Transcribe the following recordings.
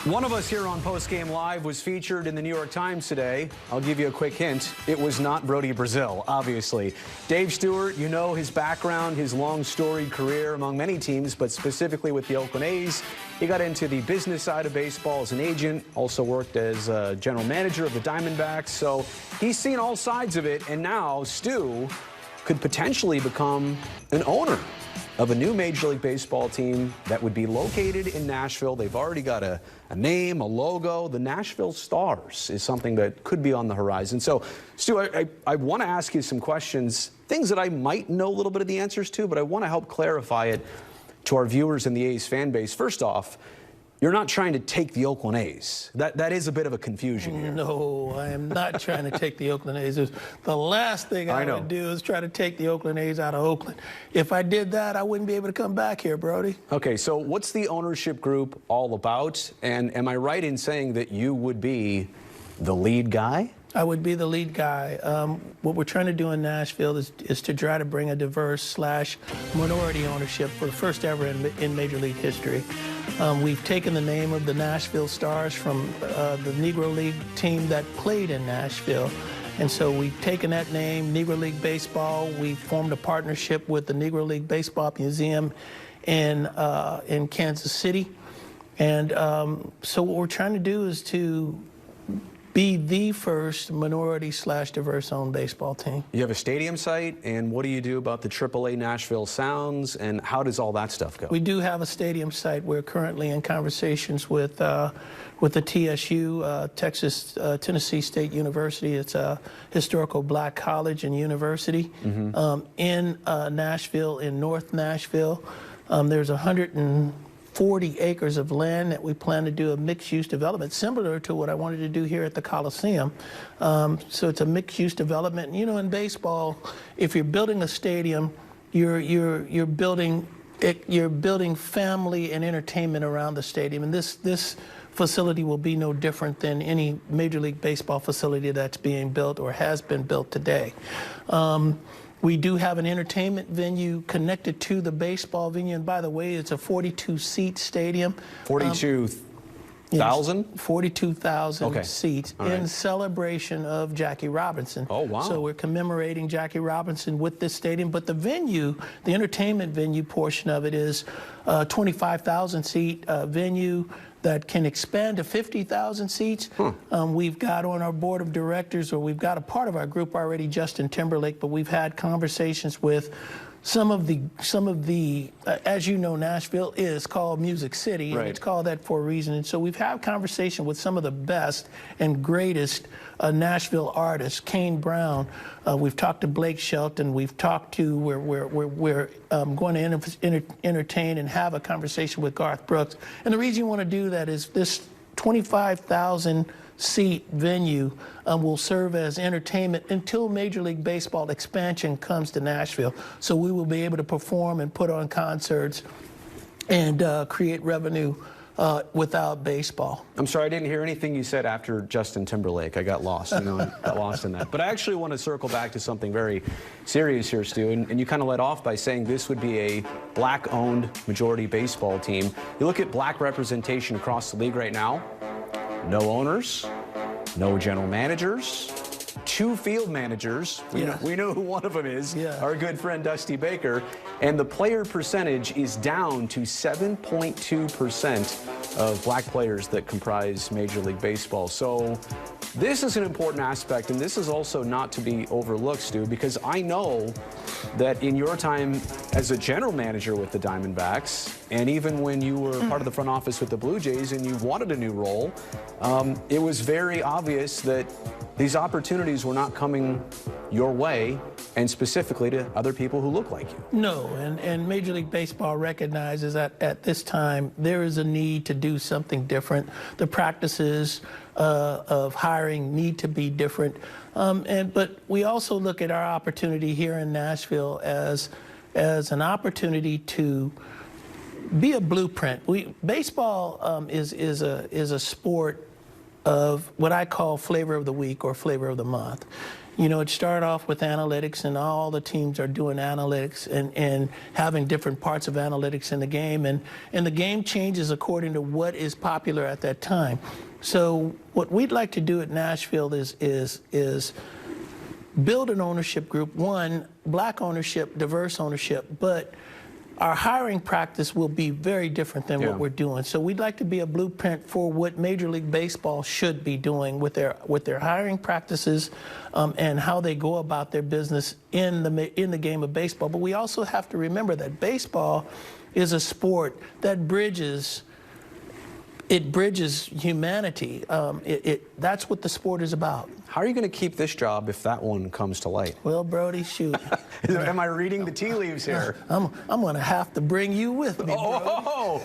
One of us here on Postgame Live was featured in the New York Times today. I'll give you a quick hint. It was not Brody Brazil, obviously. Dave Stewart, you know his background, his long storied career among many teams, but specifically with the Oakland A's. He got into the business side of baseball as an agent, also worked as a general manager of the Diamondbacks. So he's seen all sides of it, and now Stu could potentially become an owner of a new Major League Baseball team that would be located in Nashville. They've already got a name, a logo. The Nashville Stars is something that could be on the horizon. So, Stu, I want to ask you some questions, things that I might know a little bit of the answers to, but I want to help clarify it to our viewers in the A's fan base. First off, you're not trying to take the Oakland A's. That is a bit of a confusion here. No, I am not trying to take the Oakland A's. The last thing I would do is try to take the Oakland A's out of Oakland. If I did that, I wouldn't be able to come back here, Brody. Okay, so what's the ownership group all about? And am I right in saying that you would be the lead guy? I would be the lead guy. What we're trying to do in Nashville is to try to bring a diverse / minority ownership for the first ever in Major League history. We've taken the name of the Nashville Stars from the Negro League team that played in Nashville. And so we've taken that name, Negro League Baseball. We've formed a partnership with the Negro League Baseball Museum in Kansas City. And so what we're trying to do is to be the first minority / diverse owned baseball team. You have a stadium site, and what do you do about the AAA Nashville Sounds, and how does all that stuff go? We do have a stadium site. We're currently in conversations with the TSU, Tennessee State University. It's a historical black college and university in Nashville, in North Nashville. There's 140 acres of land that we plan to do a mixed-use development, similar to what I wanted to do here at the Coliseum. So it's a mixed-use development. You know, in baseball, if you're building a stadium, you're building family and entertainment around the stadium, and this facility will be no different than any Major League Baseball facility that's being built or has been built today. We do have an entertainment venue connected to the baseball venue. And by the way, it's a 42-seat stadium. 42,000? 42,000 seats in celebration of Jackie Robinson. Oh, wow. So we're commemorating Jackie Robinson with this stadium. But the venue, the entertainment venue portion of it is a 25,000-seat venue that can expand to 50,000 seats. We've got on our board of directors, or we've got a part of our group already, Justin Timberlake, but we've had conversations with some of the as you know, Nashville is called Music City, and it's called that for a reason. And so we've had conversation with some of the best and greatest Nashville artists, Kane Brown. We've talked to Blake Shelton. We've talked to, we're going to entertain and have a conversation with Garth Brooks. And the reason you want to do that is this 25,000-seat venue will serve as entertainment until Major League Baseball expansion comes to Nashville. So we will be able to perform and put on concerts and create revenue without baseball. I'm sorry, I didn't hear anything you said after Justin Timberlake. I got lost. I got lost in that. But I actually want to circle back to something very serious here, Stu. And you kind of led off by saying this would be a black-owned majority baseball team. You look at black representation across the league right now. No owners, no general managers, 2 field managers. We know who one of them is, our good friend Dusty Baker. And the player percentage is down to 7.2% of black players that comprise Major League Baseball. So this is an important aspect, and this is also not to be overlooked, Stu, because I know that in your time as a general manager with the Diamondbacks, and even when you were part of the front office with the Blue Jays and you wanted a new role, it was very obvious that these opportunities were not coming your way, and specifically to other people who look like you. No, and Major League Baseball recognizes that at this time there is a need to do something different. The practices of hiring need to be different. But we also look at our opportunity here in Nashville as an opportunity to be a blueprint. Baseball is a sport of what I call flavor of the week or flavor of the month. You know, it started off with analytics, and all the teams are doing analytics and having different parts of analytics in the game. And the game changes according to what is popular at that time. So what we'd like to do at Nashville is build an ownership group, one, black ownership, diverse ownership, but our hiring practice will be very different than what we're doing. So we'd like to be a blueprint for what Major League Baseball should be doing with their hiring practices and how they go about their business in the game of baseball. But we also have to remember that baseball is a sport that bridges humanity. That's what the sport is about. How are you going to keep this job if that one comes to light? Well, Brody, shoot. Am I reading the tea leaves here? I'm going to have to bring you with me, Brody. Oh!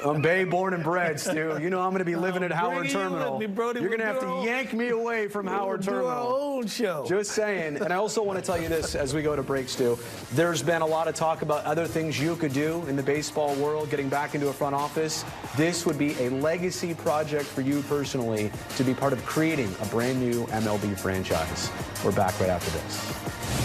I'm Bay born and bred, Stu. You know I'm going to be living at Howard Terminal. You're going to have to yank me away from Howard Terminal. Do our own show. Just saying. And I also want to tell you this as we go to break, Stu. There's been a lot of talk about other things you could do in the baseball world, getting back into a front office. This would be a legacy project for you personally to be part of creating a brand new MLB franchise. We're back right after this.